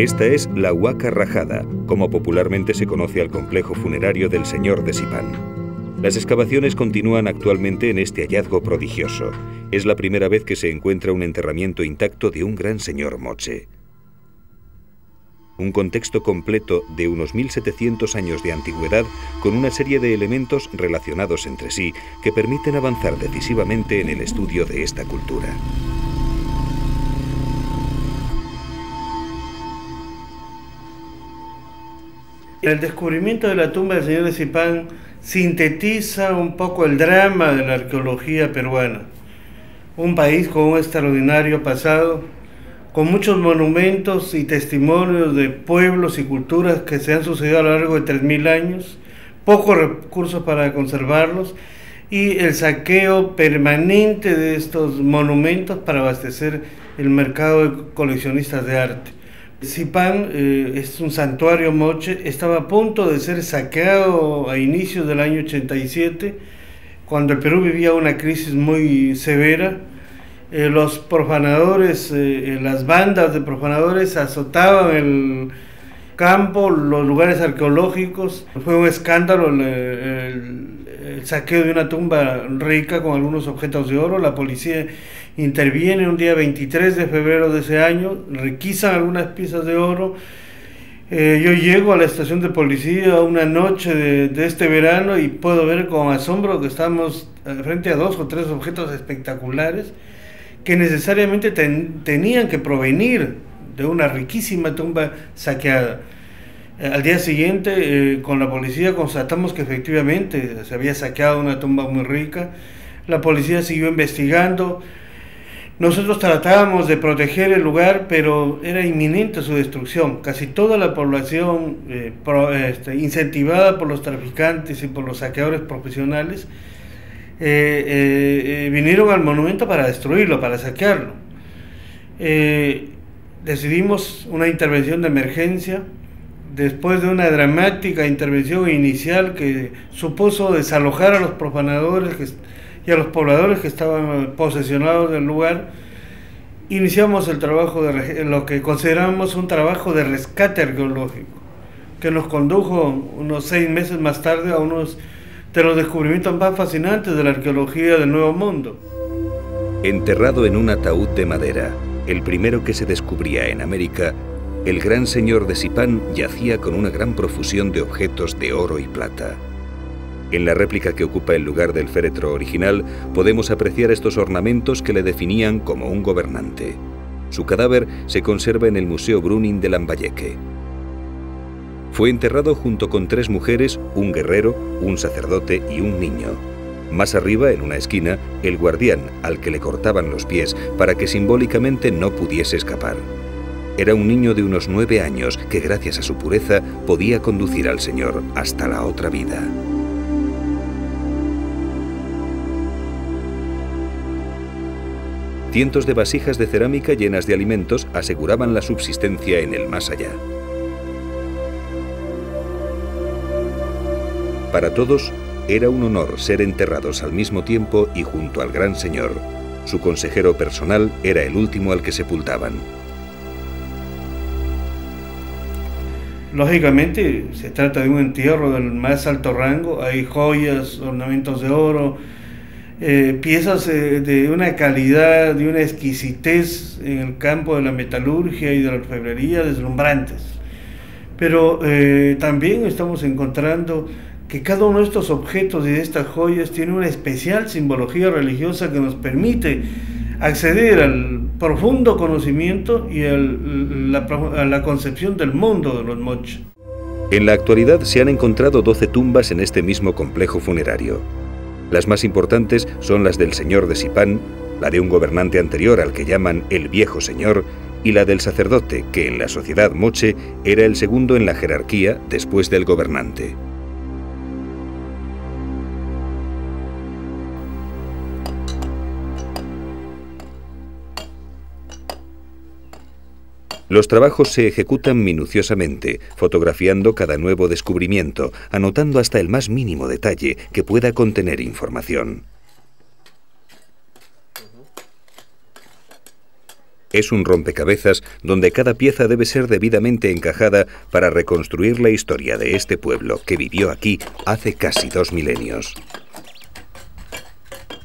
Esta es la Huaca Rajada, como popularmente se conoce al complejo funerario del Señor de Sipán. Las excavaciones continúan actualmente en este hallazgo prodigioso. Es la primera vez que se encuentra un enterramiento intacto de un gran señor moche. Un contexto completo de unos 1700 años de antigüedad con una serie de elementos relacionados entre sí que permiten avanzar decisivamente en el estudio de esta cultura. El descubrimiento de la tumba del Señor de Sipán sintetiza un poco el drama de la arqueología peruana. Un país con un extraordinario pasado, con muchos monumentos y testimonios de pueblos y culturas que se han sucedido a lo largo de 3000 años, pocos recursos para conservarlos y el saqueo permanente de estos monumentos para abastecer el mercado de coleccionistas de arte. Sipán es un santuario moche, estaba a punto de ser saqueado a inicios del año 87, cuando el Perú vivía una crisis muy severa. Los profanadores, las bandas de profanadores azotaban el campo, los lugares arqueológicos. Fue un escándalo el saqueo de una tumba rica con algunos objetos de oro. La policía interviene un día 23 de febrero de ese año, requisan algunas piezas de oro. Yo llego a la estación de policía una noche de este verano y puedo ver con asombro que estamos frente a 2 o 3 objetos espectaculares que necesariamente tenían que provenir de una riquísima tumba saqueada. Al día siguiente, con la policía constatamos que efectivamente se había saqueado una tumba muy rica. La policía siguió investigando. Nosotros tratábamos de proteger el lugar, pero era inminente su destrucción. Casi toda la población, incentivada por los traficantes y por los saqueadores profesionales, vinieron al monumento para destruirlo, para saquearlo. Decidimos una intervención de emergencia después de una dramática intervención inicial que supuso desalojar a los profanadores y a los pobladores que estaban posesionados del lugar. Iniciamos el trabajo de lo que consideramos un trabajo de rescate arqueológico, que nos condujo unos 6 meses más tarde a unos de los descubrimientos más fascinantes de la arqueología del Nuevo Mundo. Enterrado en un ataúd de madera, el primero que se descubría en América, el gran señor de Sipán yacía con una gran profusión de objetos de oro y plata. En la réplica que ocupa el lugar del féretro original podemos apreciar estos ornamentos que le definían como un gobernante. Su cadáver se conserva en el Museo Brüning de Lambayeque. Fue enterrado junto con 3 mujeres, un guerrero, un sacerdote y un niño. Más arriba, en una esquina, el guardián al que le cortaban los pies para que simbólicamente no pudiese escapar. Era un niño de unos 9 años que gracias a su pureza podía conducir al Señor hasta la otra vida. Cientos de vasijas de cerámica llenas de alimentos aseguraban la subsistencia en el más allá. Para todos, era un honor ser enterrados al mismo tiempo y junto al gran señor. Su consejero personal era el último al que sepultaban. Lógicamente, se trata de un entierro del más alto rango. Hay joyas, ornamentos de oro, piezas de una calidad, de una exquisitez en el campo de la metalurgia y de la orfebrería deslumbrantes. Pero también estamos encontrando que cada uno de estos objetos y de estas joyas tiene una especial simbología religiosa que nos permite acceder al profundo conocimiento y a la concepción del mundo de los moche. En la actualidad se han encontrado 12 tumbas en este mismo complejo funerario. Las más importantes son las del señor de Sipán, la de un gobernante anterior al que llaman el viejo señor, y la del sacerdote, que en la sociedad moche era el segundo en la jerarquía después del gobernante. Los trabajos se ejecutan minuciosamente, fotografiando cada nuevo descubrimiento, anotando hasta el más mínimo detalle que pueda contener información. Es un rompecabezas donde cada pieza debe ser debidamente encajada para reconstruir la historia de este pueblo que vivió aquí hace casi 2 milenios.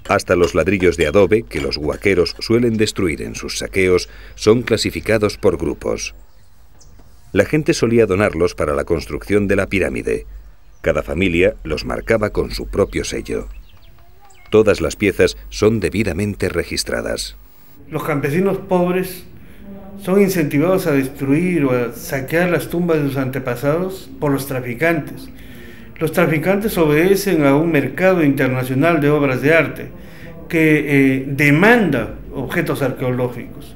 Hasta los ladrillos de adobe, que los huaqueros suelen destruir en sus saqueos, son clasificados por grupos. La gente solía donarlos para la construcción de la pirámide. Cada familia los marcaba con su propio sello. Todas las piezas son debidamente registradas. Los campesinos pobres son incentivados a destruir o a saquear las tumbas de sus antepasados por los traficantes. Los traficantes obedecen a un mercado internacional de obras de arte que demanda objetos arqueológicos.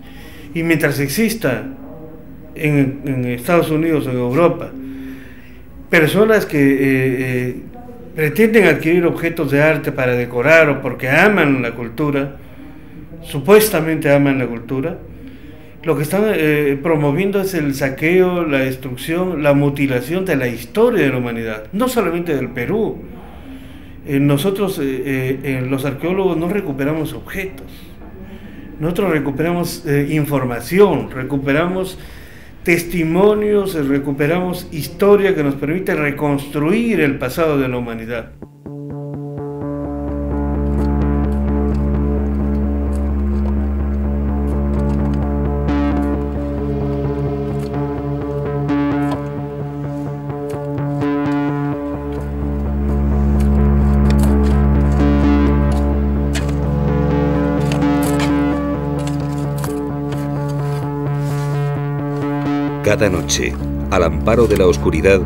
Y mientras exista en Estados Unidos o en Europa personas que pretenden adquirir objetos de arte para decorar o porque aman la cultura, supuestamente aman la cultura, lo que están promoviendo es el saqueo, la destrucción, la mutilación de la historia de la humanidad, no solamente del Perú. Nosotros, los arqueólogos, no recuperamos objetos, nosotros recuperamos información, recuperamos testimonios, recuperamos historia que nos permite reconstruir el pasado de la humanidad. Cada noche, al amparo de la oscuridad,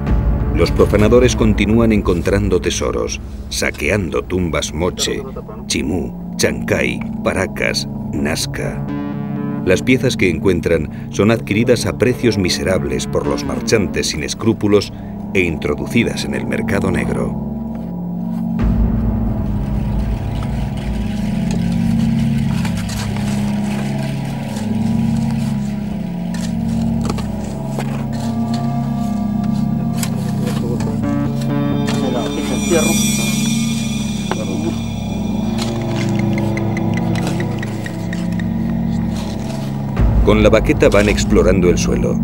los profanadores continúan encontrando tesoros, saqueando tumbas moche, chimú, chancay, paracas, nazca. Las piezas que encuentran son adquiridas a precios miserables por los marchantes sin escrúpulos e introducidas en el mercado negro. Con la baqueta van explorando el suelo.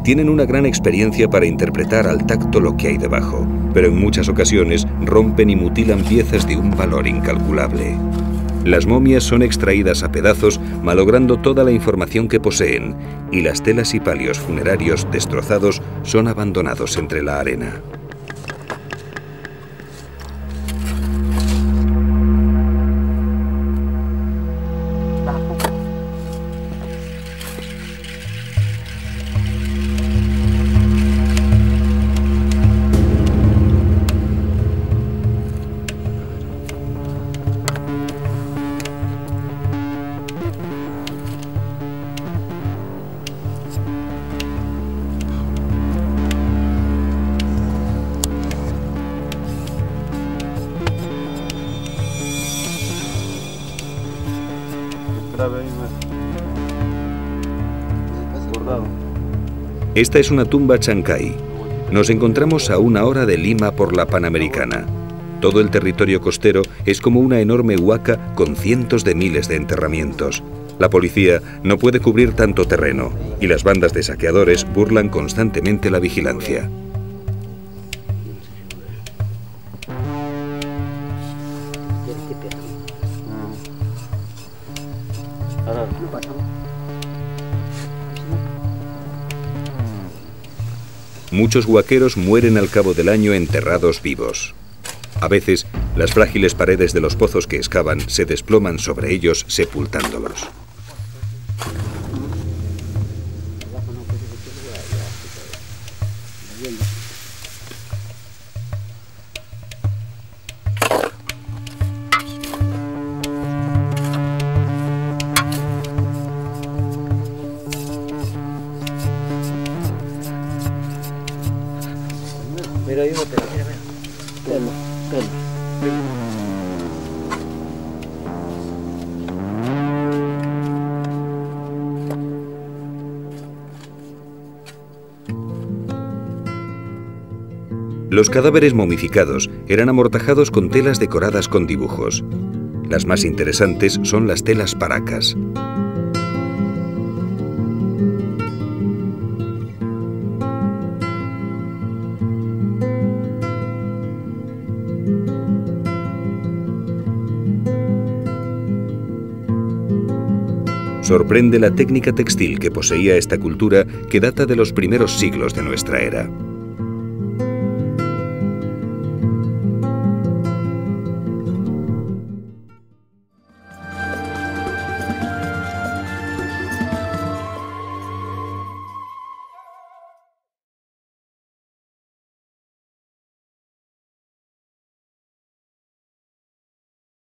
Tienen una gran experiencia para interpretar al tacto lo que hay debajo, pero en muchas ocasiones rompen y mutilan piezas de un valor incalculable. Las momias son extraídas a pedazos, malogrando toda la información que poseen, y las telas y palios funerarios destrozados son abandonados entre la arena. Esta es una tumba chancay. Nos encontramos a 1 hora de Lima por la Panamericana. Todo el territorio costero es como una enorme huaca con cientos de miles de enterramientos. La policía no puede cubrir tanto terreno y las bandas de saqueadores burlan constantemente la vigilancia. Muchos huaqueros mueren al cabo del año enterrados vivos. A veces, las frágiles paredes de los pozos que excavan se desploman sobre ellos, sepultándolos. Mira, hijo, mira. Pelo. Los cadáveres momificados eran amortajados con telas decoradas con dibujos. Las más interesantes son las telas paracas. Sorprende la técnica textil que poseía esta cultura que data de los primeros siglos de nuestra era.